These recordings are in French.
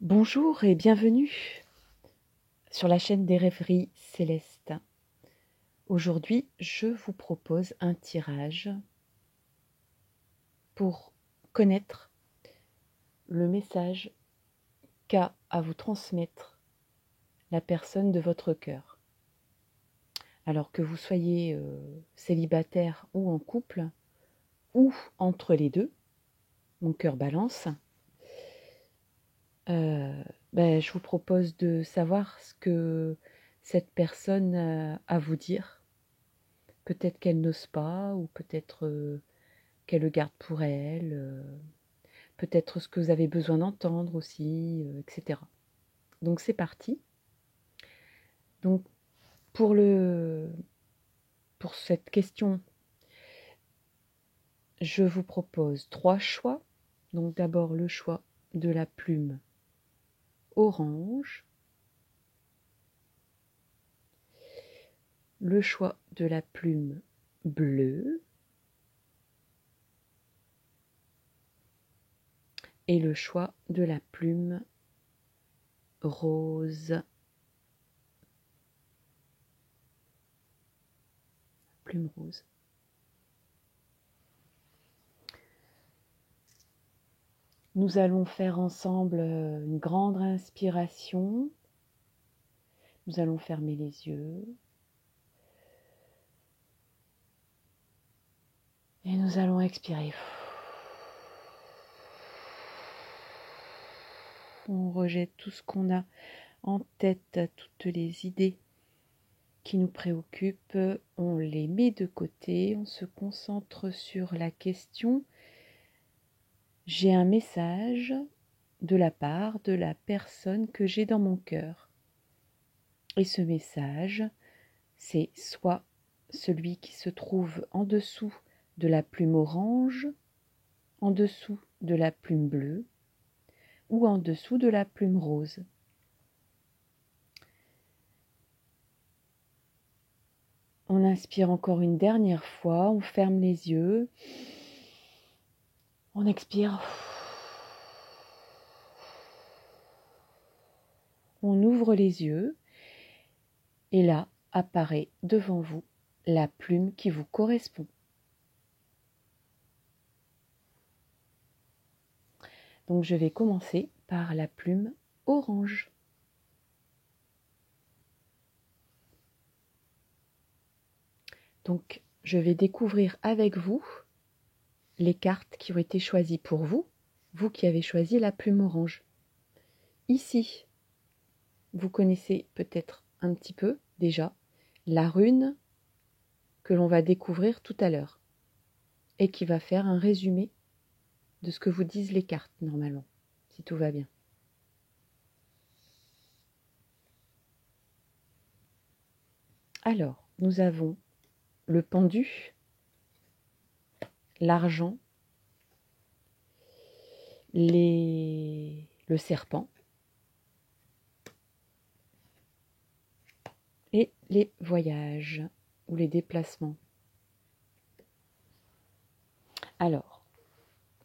Bonjour et bienvenue sur la chaîne des rêveries célestes. Aujourd'hui, je vous propose un tirage pour connaître le message qu'a à vous transmettre la personne de votre cœur. Alors que vous soyez célibataire ou en couple, ou entre les deux, mon cœur balance, je vous propose de savoir ce que cette personne a à vous dire. Peut-être qu'elle n'ose pas, ou peut-être qu'elle le garde pour elle, peut-être ce que vous avez besoin d'entendre aussi, etc. Donc c'est parti. Donc pour cette question, je vous propose 3 choix. Donc d'abord le choix de la plume orange, le choix de la plume bleue et le choix de la plume rose. Plume rose. Nous allons faire ensemble une grande inspiration. Nous allons fermer les yeux. Et nous allons expirer. On rejette tout ce qu'on a en tête, toutes les idées qui nous préoccupent. On les met de côté. On se concentre sur la question. J'ai un message de la part de la personne que j'ai dans mon cœur. Et ce message, c'est soit celui qui se trouve en dessous de la plume orange, en dessous de la plume bleue ou en dessous de la plume rose. On inspire encore une dernière fois, on ferme les yeux, on expire, on ouvre les yeux et là apparaît devant vous la plume qui vous correspond. Donc je vais commencer par la plume orange. Donc je vais découvrir avec vous les cartes qui ont été choisies pour vous, vous qui avez choisi la plume orange. Ici, vous connaissez peut-être un petit peu déjà la rune que l'on va découvrir tout à l'heure et qui va faire un résumé de ce que vous disent les cartes normalement, si tout va bien. Alors, nous avons le pendu, l'argent, le serpent et les voyages ou les déplacements. Alors,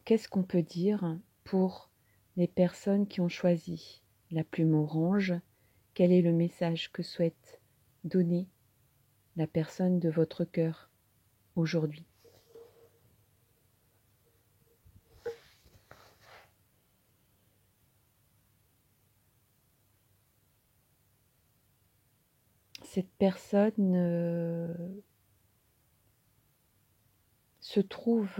qu'est-ce qu'on peut dire pour les personnes qui ont choisi la plume orange? Quel est le message que souhaite donner la personne de votre cœur aujourd'hui? Cette personne se trouve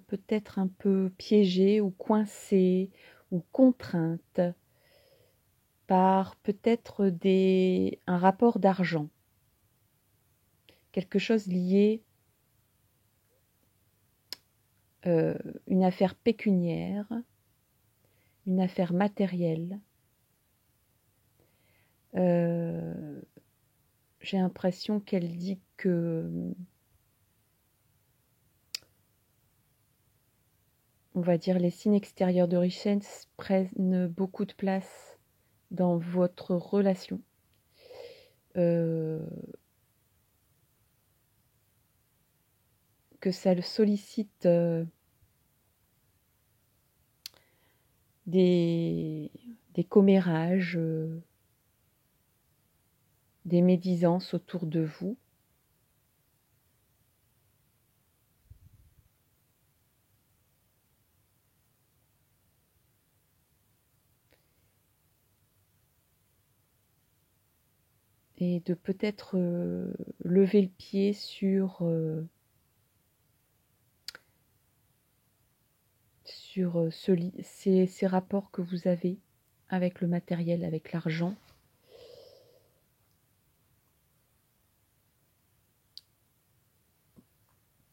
peut-être un peu piégée ou coincée ou contrainte par peut-être un rapport d'argent, quelque chose lié, une affaire pécuniaire, une affaire matérielle. J'ai l'impression qu'elle dit que, on va dire, les signes extérieurs de richesse prennent beaucoup de place dans votre relation. Que ça le sollicite des des commérages, des médisances autour de vous. Et de peut-être lever le pied sur ces rapports que vous avez avec le matériel, avec l'argent.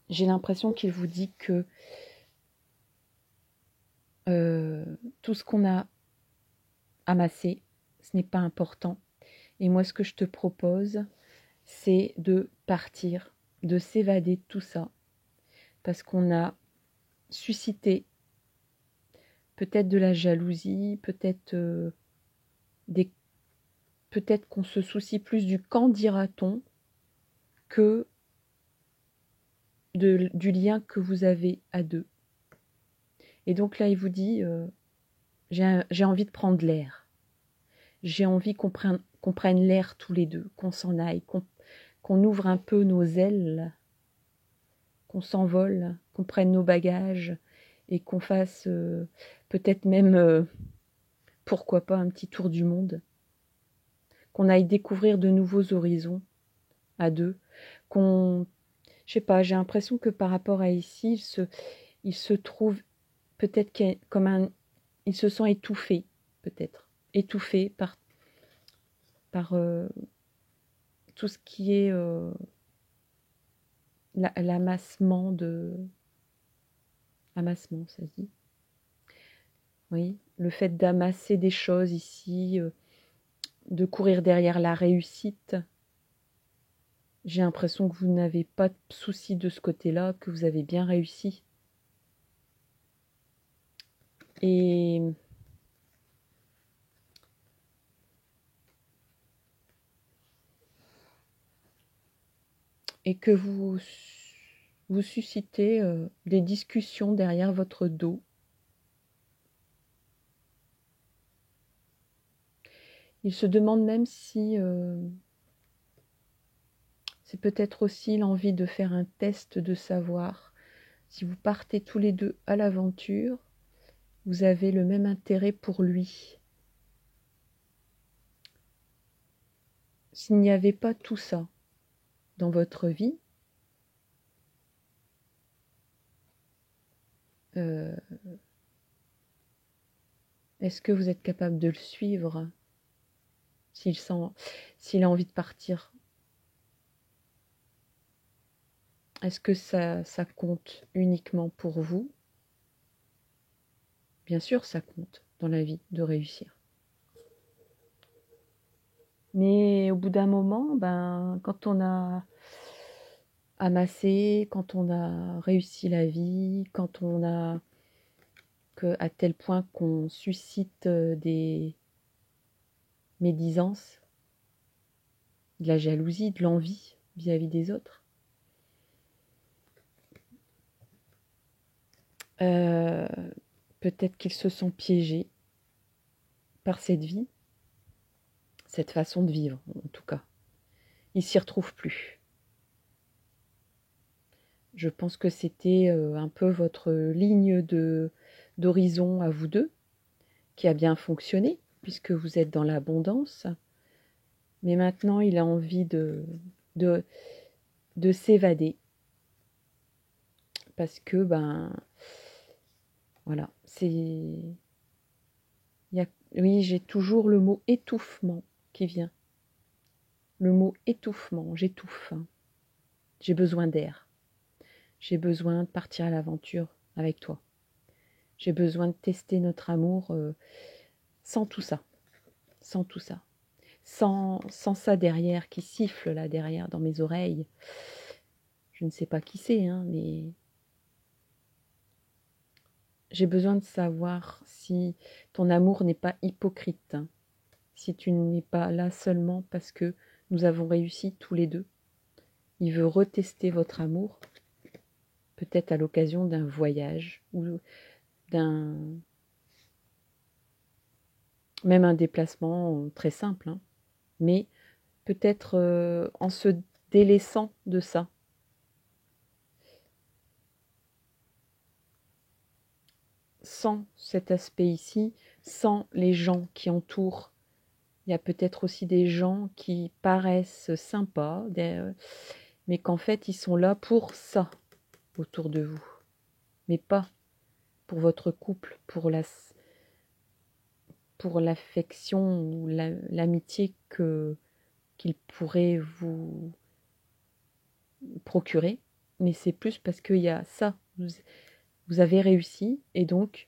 J'ai l'impression qu'il vous dit que tout ce qu'on a amassé, ce n'est pas important. Et moi, ce que je te propose, c'est de partir, de s'évader de tout ça. Parce qu'on a suscité peut-être de la jalousie, peut-être peut-être qu'on se soucie plus du qu'en dira-t-on que du lien que vous avez à deux. Et donc là, il vous dit, j'ai envie de prendre l'air. J'ai envie qu'on prenne l'air tous les deux, qu'on s'en aille, qu'on ouvre un peu nos ailes, qu'on s'envole, qu'on prenne nos bagages et qu'on fasse peut-être même, pourquoi pas, un petit tour du monde. Qu'on aille découvrir de nouveaux horizons à deux. Je sais pas, j'ai l'impression que par rapport à ici, il se trouve peut-être il se sent étouffé, peut-être. Étouffé par tout ce qui est l'amassement Amassement, ça se dit. Oui, le fait d'amasser des choses ici, de courir derrière la réussite. J'ai l'impression que vous n'avez pas de souci de ce côté-là, que vous avez bien réussi. Et que vous suscitez des discussions derrière votre dos. Il se demande même si c'est peut-être aussi l'envie de faire un test de savoir si vous partez tous les deux à l'aventure, vous avez le même intérêt pour lui. S'il n'y avait pas tout ça dans votre vie, est-ce que vous êtes capable de le suivre s'il a envie de partir? Est-ce que ça compte uniquement pour vous? Bien sûr, ça compte dans la vie de réussir. Mais au bout d'un moment, quand on a amassé, quand on a réussi la vie, quand on a à tel point qu'on suscite des médisances, de la jalousie, de l'envie vis-à-vis des autres, peut-être qu'ils se sont piégés par cette vie, cette façon de vivre en tout cas. Ils s'y retrouvent plus. Je pense que c'était un peu votre ligne d'horizon à vous deux, qui a bien fonctionné, puisque vous êtes dans l'abondance. Mais maintenant, il a envie de s'évader. Parce que, voilà, oui, j'ai toujours le mot étouffement qui vient. Le mot étouffement, j'étouffe. J'ai besoin d'air. J'ai besoin de partir à l'aventure avec toi. J'ai besoin de tester notre amour sans tout ça. Sans tout ça. Sans ça derrière, qui siffle là derrière dans mes oreilles. Je ne sais pas qui c'est, mais j'ai besoin de savoir si ton amour n'est pas hypocrite. Si tu n'es pas là seulement parce que nous avons réussi tous les deux. Il veut retester votre amour, peut-être à l'occasion d'un voyage ou Même un déplacement très simple, hein, mais peut-être en se délaissant de ça. Sans cet aspect ici, sans les gens qui entourent. Il y a peut-être aussi des gens qui paraissent sympas, mais qu'en fait ils sont là pour ça autour de vous, mais pas pour votre couple, pour l'affection ou l'amitié qu'ils pourraient vous procurer, mais c'est plus parce qu'il y a ça. Vous avez réussi et donc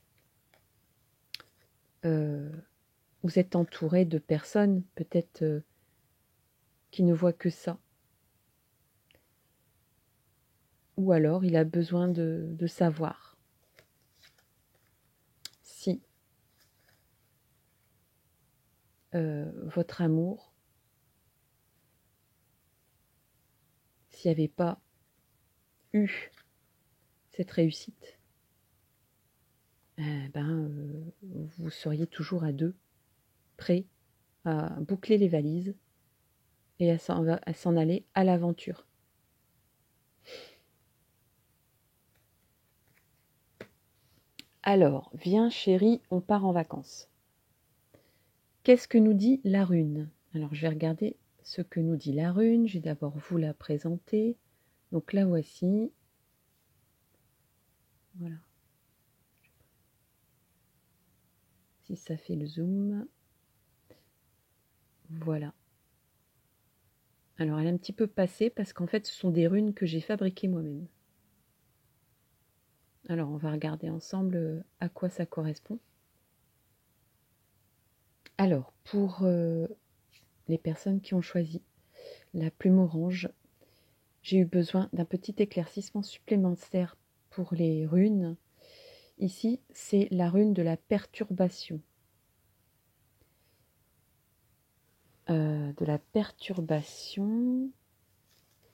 vous êtes entouré de personnes peut-être qui ne voient que ça. Ou alors il a besoin de savoir si votre amour, s'il n'y avait pas eu cette réussite, vous seriez toujours à deux, prêts à boucler les valises et à s'en aller à l'aventure. Alors, viens chérie, on part en vacances. Qu'est-ce que nous dit la rune? Alors, je vais regarder ce que nous dit la rune. Je vais d'abord vous la présenter. Donc, la voici. Voilà. Si ça fait le zoom. Voilà. Alors, elle est un petit peu passée parce qu'en fait, ce sont des runes que j'ai fabriquées moi-même. Alors, on va regarder ensemble à quoi ça correspond. Alors, pour les personnes qui ont choisi la plume orange, j'ai eu besoin d'un petit éclaircissement supplémentaire pour les runes. Ici, c'est la rune de la perturbation.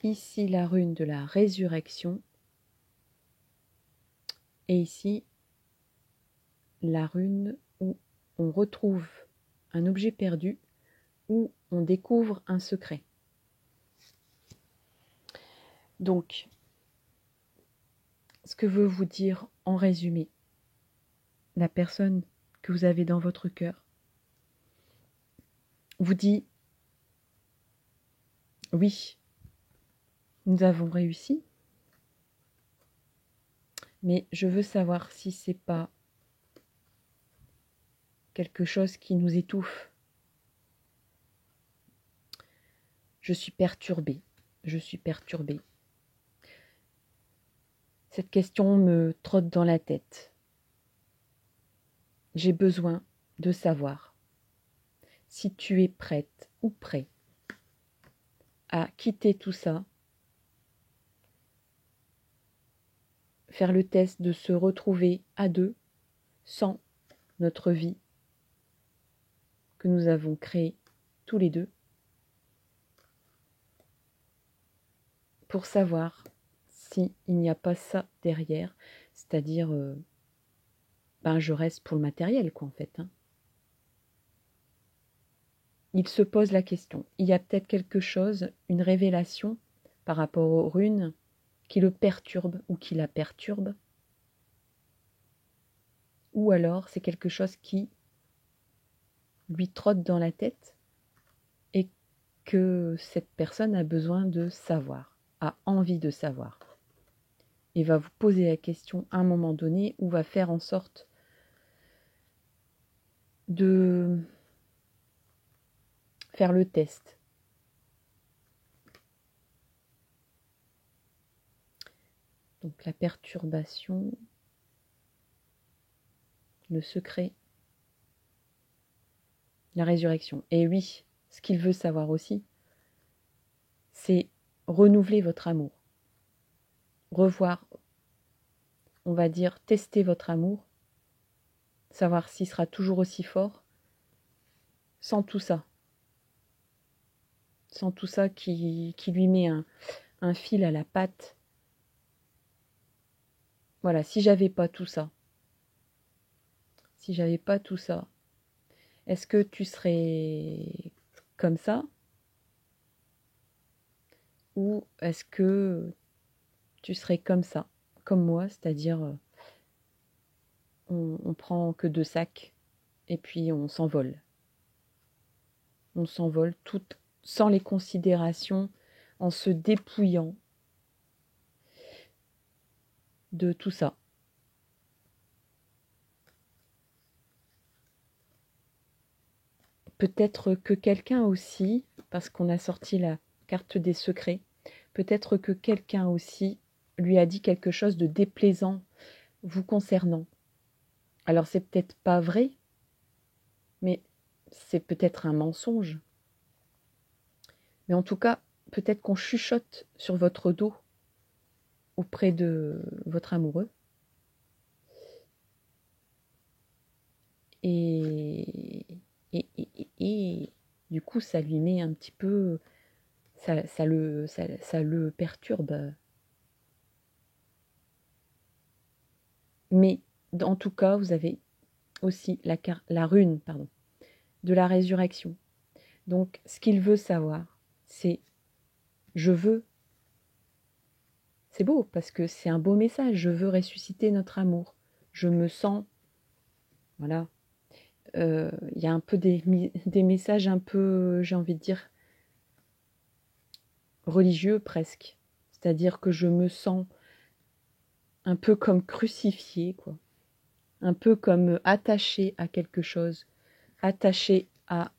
Ici, la rune de la résurrection. Et ici, la rune où on retrouve un objet perdu, où on découvre un secret. Donc, ce que veut vous dire en résumé la personne que vous avez dans votre cœur vous dit oui, nous avons réussi, mais je veux savoir si c'est pas quelque chose qui nous étouffe. Je suis perturbée. Cette question me trotte dans la tête. J'ai besoin de savoir si tu es prête ou prêt à quitter tout ça, faire le test de se retrouver à deux sans notre vie que nous avons créée tous les deux, pour savoir s'il n'y a pas ça derrière, c'est-à-dire je reste pour le matériel quoi en fait. Il se pose la question, il y a peut-être quelque chose, une révélation par rapport aux runes qui le perturbe ou qui la perturbe, ou alors c'est quelque chose qui lui trotte dans la tête et que cette personne a besoin de savoir, a envie de savoir, et va vous poser la question à un moment donné ou va faire en sorte de faire le test. Donc la perturbation, le secret, la résurrection. Et oui, ce qu'il veut savoir aussi, c'est renouveler votre amour. Revoir, on va dire, tester votre amour, savoir s'il sera toujours aussi fort, sans tout ça. Sans tout ça qui lui met un fil à la patte. Voilà, si j'avais pas tout ça, Est-ce que tu serais comme ça? Ou est-ce que tu serais comme ça, comme moi, c'est-à-dire on prend que 2 sacs et puis on s'envole. On s'envole tout sans les considérations, en se dépouillant de tout ça. Peut-être que quelqu'un aussi, parce qu'on a sorti la carte des secrets, peut-être que quelqu'un aussi lui a dit quelque chose de déplaisant vous concernant. Alors c'est peut-être pas vrai, mais c'est peut-être un mensonge. Mais en tout cas, peut-être qu'on chuchote sur votre dos auprès de votre amoureux. Et, et du coup, ça lui met un petit peu... Ça le perturbe. Mais en tout cas, vous avez aussi la rune de la résurrection. Donc, ce qu'il veut savoir, c'est je veux. C'est beau parce que c'est un beau message. Je veux ressusciter notre amour. Je me sens. Voilà. Y a un peu des messages un peu, j'ai envie de dire, religieux presque. C'est-à-dire que je me sens un peu comme crucifiée, quoi. Un peu comme attachée à quelque chose. Attachée à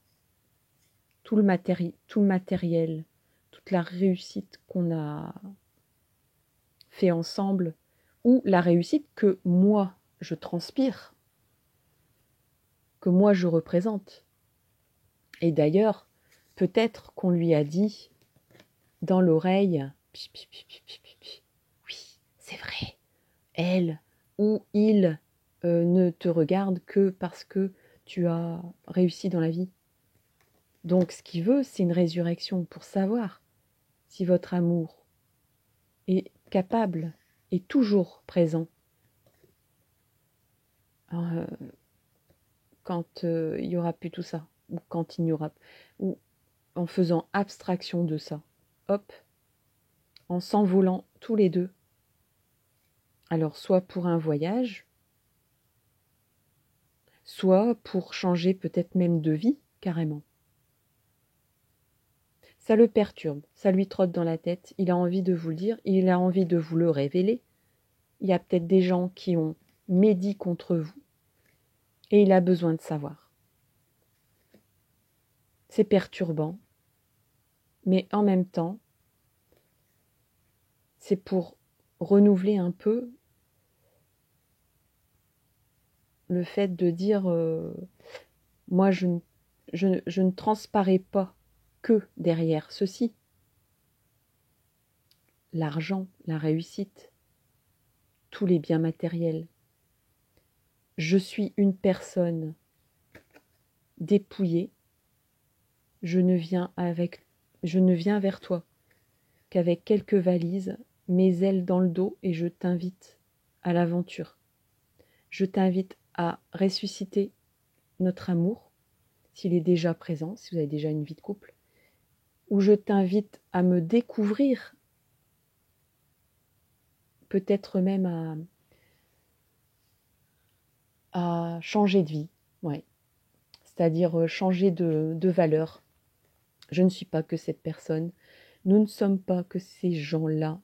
tout le matériel, toute la réussite qu'on a fait ensemble, ou la réussite que moi je transpire, que moi je représente. Et d'ailleurs, peut-être qu'on lui a dit dans l'oreille, oui, c'est vrai, elle ou il ne te regarde que parce que tu as réussi dans la vie. Donc ce qu'il veut, c'est une résurrection pour savoir si votre amour est capable, est toujours présent quand il n'y aura plus tout ça, ou quand il n'y aura, ou en faisant abstraction de ça. Hop, en s'envolant tous les deux. Alors soit pour un voyage, soit pour changer peut-être même de vie, carrément. Ça le perturbe, ça lui trotte dans la tête, il a envie de vous le dire, il a envie de vous le révéler. Il y a peut-être des gens qui ont médit contre vous, et il a besoin de savoir. C'est perturbant, mais en même temps, c'est pour renouveler un peu le fait de dire moi je ne transparais pas que derrière ceci. L'argent, la réussite, tous les biens matériels. Je suis une personne dépouillée. Je ne viens vers toi qu'avec quelques valises, mes ailes dans le dos, et je t'invite à l'aventure. Je t'invite à ressusciter notre amour, s'il est déjà présent, si vous avez déjà une vie de couple, ou je t'invite à me découvrir, peut-être même à changer de vie, ouais. C'est-à-dire changer de valeur. Je ne suis pas que cette personne, nous ne sommes pas que ces gens-là,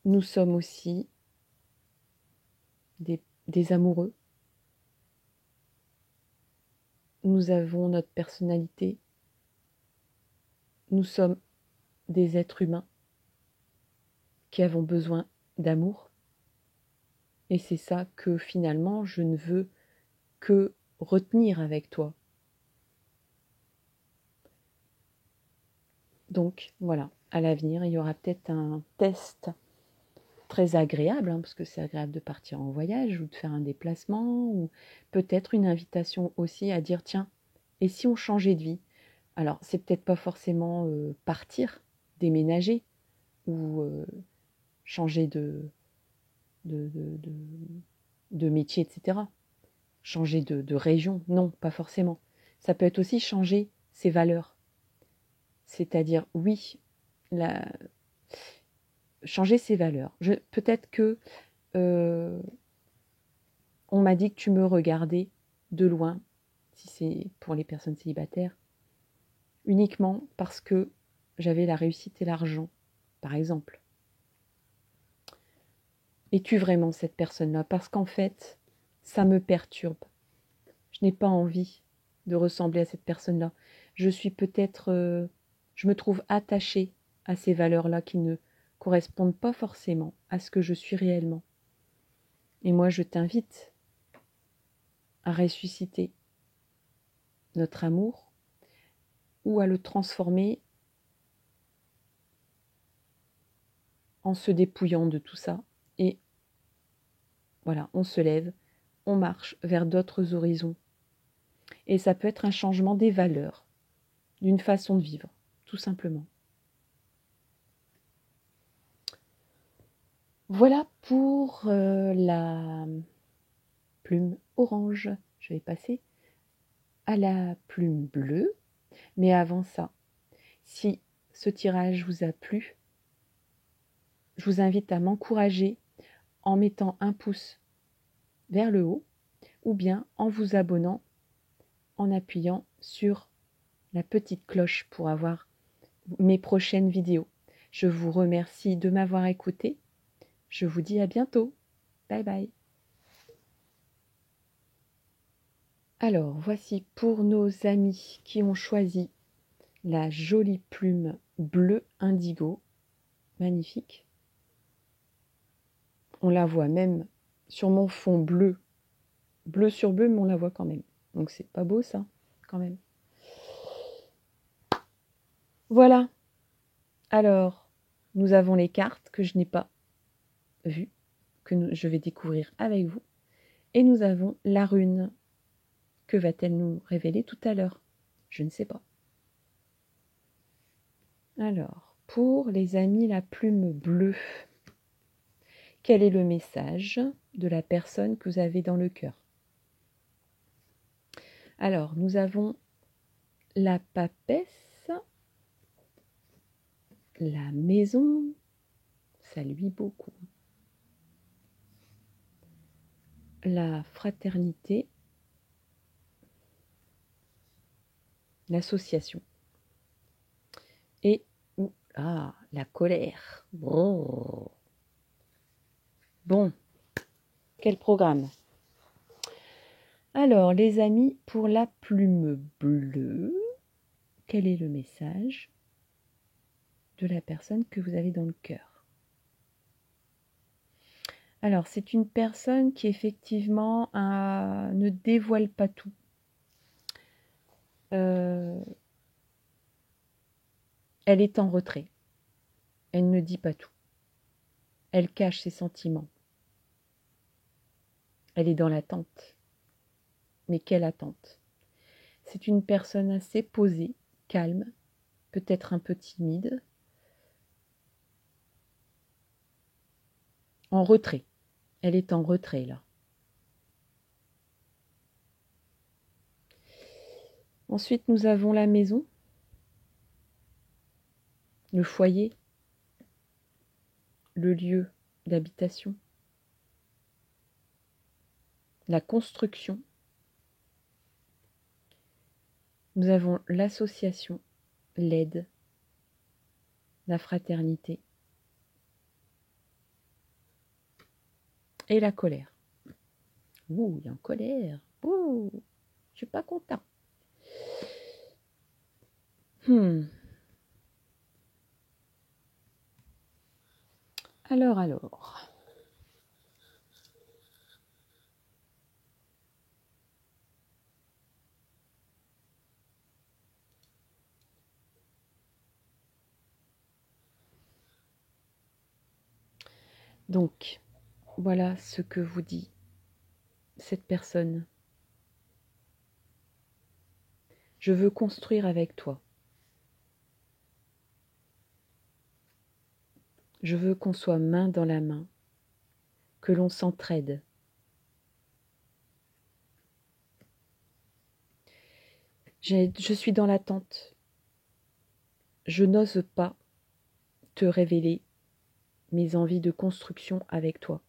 nous sommes aussi des amoureux. Nous avons notre personnalité. Nous sommes des êtres humains qui avons besoin d'amour. Et c'est ça que finalement je ne veux que retenir avec toi. Donc voilà, à l'avenir, il y aura peut-être un test très agréable, parce que c'est agréable de partir en voyage ou de faire un déplacement, ou peut-être une invitation aussi à dire tiens, et si on changeait de vie? Alors c'est peut-être pas forcément partir, déménager ou changer de métier, etc. changer de région, non, pas forcément. Ça peut être aussi changer ses valeurs. C'est-à-dire, oui, changer ses valeurs. Peut-être que on m'a dit que tu me regardais de loin, si c'est pour les personnes célibataires, uniquement parce que j'avais la réussite et l'argent, par exemple. Es-tu vraiment cette personne-là? Parce qu'en fait, ça me perturbe. Je n'ai pas envie de ressembler à cette personne-là. Je suis peut-être, je me trouve attachée à ces valeurs-là qui ne correspondent pas forcément à ce que je suis réellement. Et moi, je t'invite à ressusciter notre amour ou à le transformer en se dépouillant de tout ça. Et voilà, on se lève, on marche vers d'autres horizons. Et ça peut être un changement des valeurs, d'une façon de vivre, tout simplement. Voilà pour la plume orange. Je vais passer à la plume bleue. Mais avant ça, si ce tirage vous a plu, je vous invite à m'encourager en mettant un pouce vers le haut ou bien en vous abonnant, en appuyant sur la petite cloche pour avoir mes prochaines vidéos. Je vous remercie de m'avoir écouté. Je vous dis à bientôt. Bye bye. Alors, voici pour nos amis qui ont choisi la jolie plume bleue indigo. Magnifique. On la voit même sur mon fond bleu. Bleu sur bleu, mais on la voit quand même. Donc c'est pas beau ça, quand même. Voilà. Alors, nous avons les cartes que je n'ai pas vues, que je vais découvrir avec vous. Et nous avons la rune. Que va-t-elle nous révéler tout à l'heure? Je ne sais pas. Alors, pour les amis, la plume bleue, quel est le message de la personne que vous avez dans le cœur? Alors, nous avons la papesse, la maison, ça lui beaucoup, la fraternité, l'association et la colère. Oh. Bon, quel programme? Alors, les amis, pour la plume bleue, quel est le message de la personne que vous avez dans le cœur? Alors, c'est une personne qui effectivement ne dévoile pas tout. Elle est en retrait. Elle ne dit pas tout. Elle cache ses sentiments. Elle est dans l'attente. Mais quelle attente? C'est une personne assez posée, calme, peut-être un peu timide, en retrait. Elle est en retrait là. Ensuite, nous avons la maison, le foyer, le lieu d'habitation, la construction. Nous avons l'association, l'aide, la fraternité et la colère. Ouh, il est en colère. Ouh, je suis pas content. Alors. Donc, voilà ce que vous dit cette personne. Je veux construire avec toi. Je veux qu'on soit main dans la main, que l'on s'entraide. Je suis dans l'attente. Je n'ose pas te révéler mes envies de construction avec toi.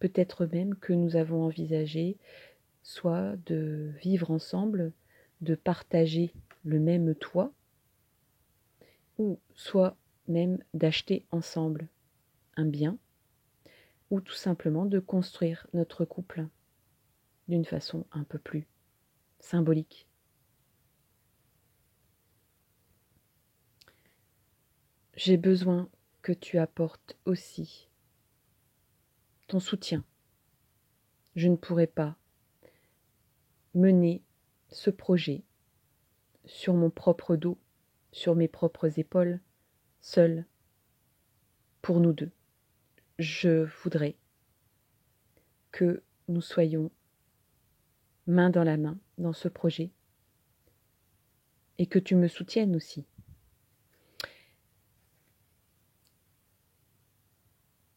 Peut-être même que nous avons envisagé soit de vivre ensemble, de partager le même toit, ou soit même d'acheter ensemble un bien, ou tout simplement de construire notre couple d'une façon un peu plus symbolique. J'ai besoin que tu apportes aussi ton soutien. Je ne pourrais pas mener ce projet sur mon propre dos, sur mes propres épaules, seule, pour nous deux. Je voudrais que nous soyons main dans la main dans ce projet et que tu me soutiennes aussi.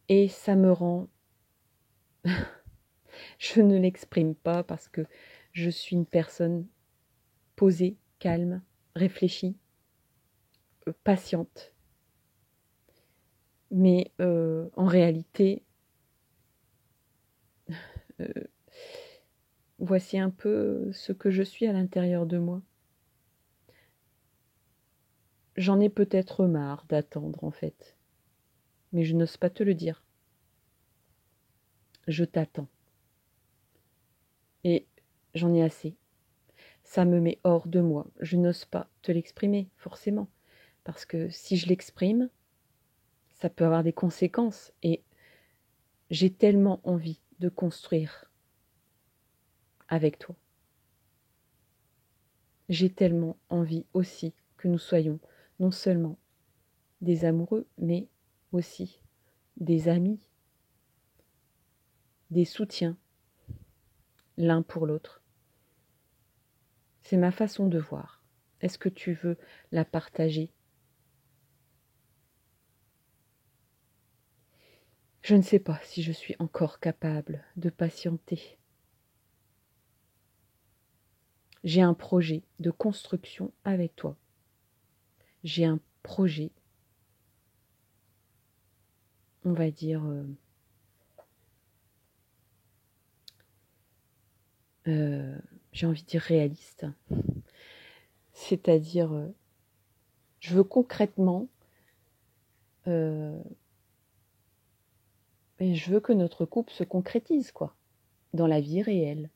Et ça me rend... Je ne l'exprime pas parce que je suis une personne posée, calme, réfléchie, patiente. Mais en réalité, voici un peu ce que je suis à l'intérieur de moi. J'en ai peut-être marre d'attendre en fait, mais je n'ose pas te le dire. Je t'attends. Et j'en ai assez. Ça me met hors de moi. Je n'ose pas te l'exprimer, forcément. Parce que si je l'exprime, ça peut avoir des conséquences. Et j'ai tellement envie de construire avec toi. J'ai tellement envie aussi que nous soyons non seulement des amoureux, mais aussi des amis, des soutiens, l'un pour l'autre. C'est ma façon de voir. Est-ce que tu veux la partager ? Je ne sais pas si je suis encore capable de patienter. J'ai un projet de construction avec toi. J'ai un projet, on va dire, j'ai envie de dire réaliste. C'est-à-dire, je veux concrètement, et je veux que notre couple se concrétise, quoi, dans la vie réelle.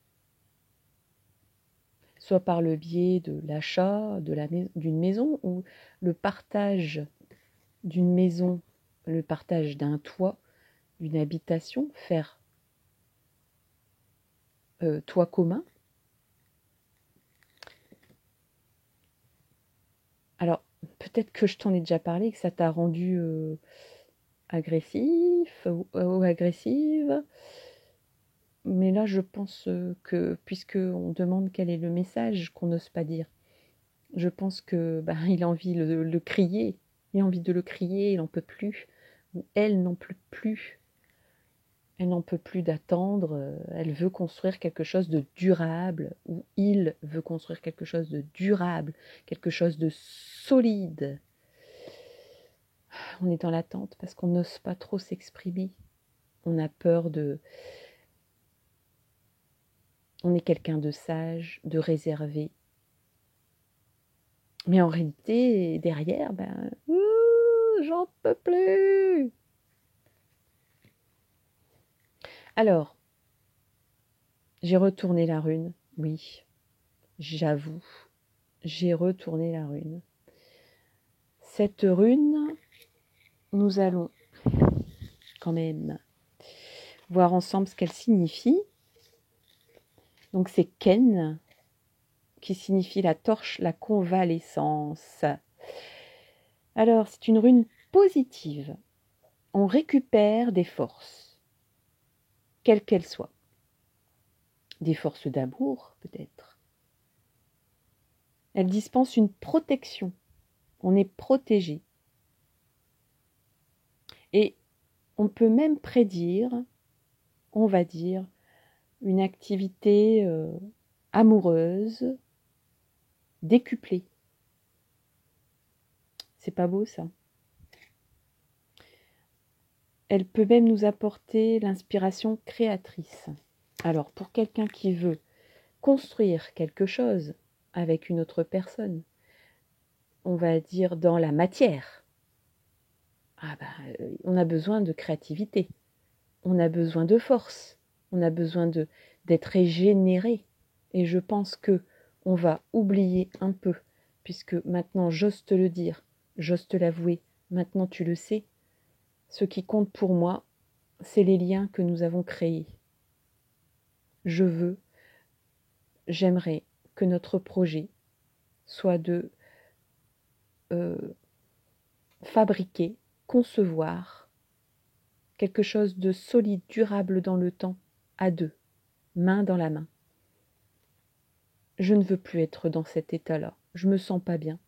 Soit par le biais de l'achat d'une maison ou le partage d'une maison, le partage d'un toit, d'une habitation, faire toit commun. Alors, peut-être que je t'en ai déjà parlé, que ça t'a rendu agressif ou agressive. Mais là, je pense que, puisqu'on demande quel est le message qu'on n'ose pas dire, je pense que il a envie de le crier. Il a envie de le crier, il n'en peut plus. Ou elle n'en peut plus. Elle n'en peut plus d'attendre. Elle veut construire quelque chose de durable. Ou il veut construire quelque chose de durable. Quelque chose de solide. On est dans l'attente parce qu'on n'ose pas trop s'exprimer. On a peur de... On est quelqu'un de sage, de réservé. Mais en réalité, derrière, j'en peux plus. Alors, j'ai retourné la rune, oui, j'avoue, j'ai retourné la rune. Cette rune, nous allons quand même voir ensemble ce qu'elle signifie. Donc c'est Ken, qui signifie la torche, la convalescence. Alors, c'est une rune positive. On récupère des forces, quelles qu'elles soient. Des forces d'amour, peut-être. Elle dispense une protection. On est protégé. Et on peut même prédire, on va dire, une activité amoureuse, décuplée. C'est pas beau ça? Elle peut même nous apporter l'inspiration créatrice. Alors, pour quelqu'un qui veut construire quelque chose avec une autre personne, on va dire dans la matière, on a besoin de créativité, on a besoin de force, on a besoin d'être régénéré. Et je pense que on va oublier un peu, puisque maintenant j'ose te le dire, j'ose te l'avouer, maintenant tu le sais, ce qui compte pour moi, c'est les liens que nous avons créés. J'aimerais que notre projet soit de fabriquer, concevoir quelque chose de solide, durable dans le temps, à deux, main dans la main. Je ne veux plus être dans cet état-là, je me sens pas bien.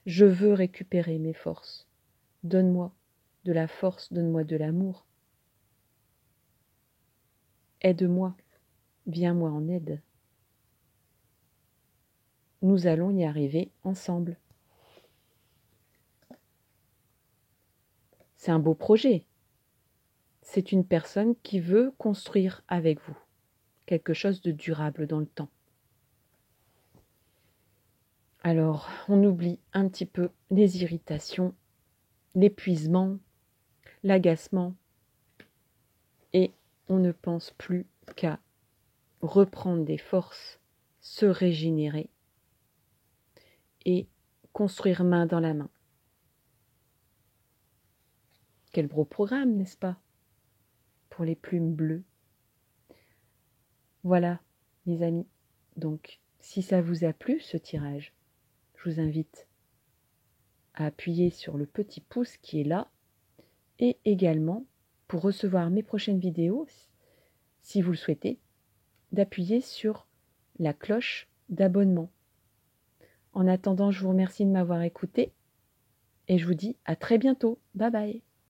Je veux récupérer mes forces. Donne-moi de la force, donne-moi de l'amour. Aide-moi, viens-moi en aide. Nous allons y arriver ensemble. C'est un beau projet. C'est une personne qui veut construire avec vous quelque chose de durable dans le temps. Alors, on oublie un petit peu les irritations, l'épuisement, l'agacement, et on ne pense plus qu'à reprendre des forces, se régénérer et construire main dans la main. Quel beau programme, n'est-ce pas? Pour les plumes bleues. Voilà, mes amis. Donc, si ça vous a plu, ce tirage, je vous invite à appuyer sur le petit pouce qui est là et également, pour recevoir mes prochaines vidéos, si vous le souhaitez, d'appuyer sur la cloche d'abonnement. En attendant, je vous remercie de m'avoir écouté et je vous dis à très bientôt. Bye bye.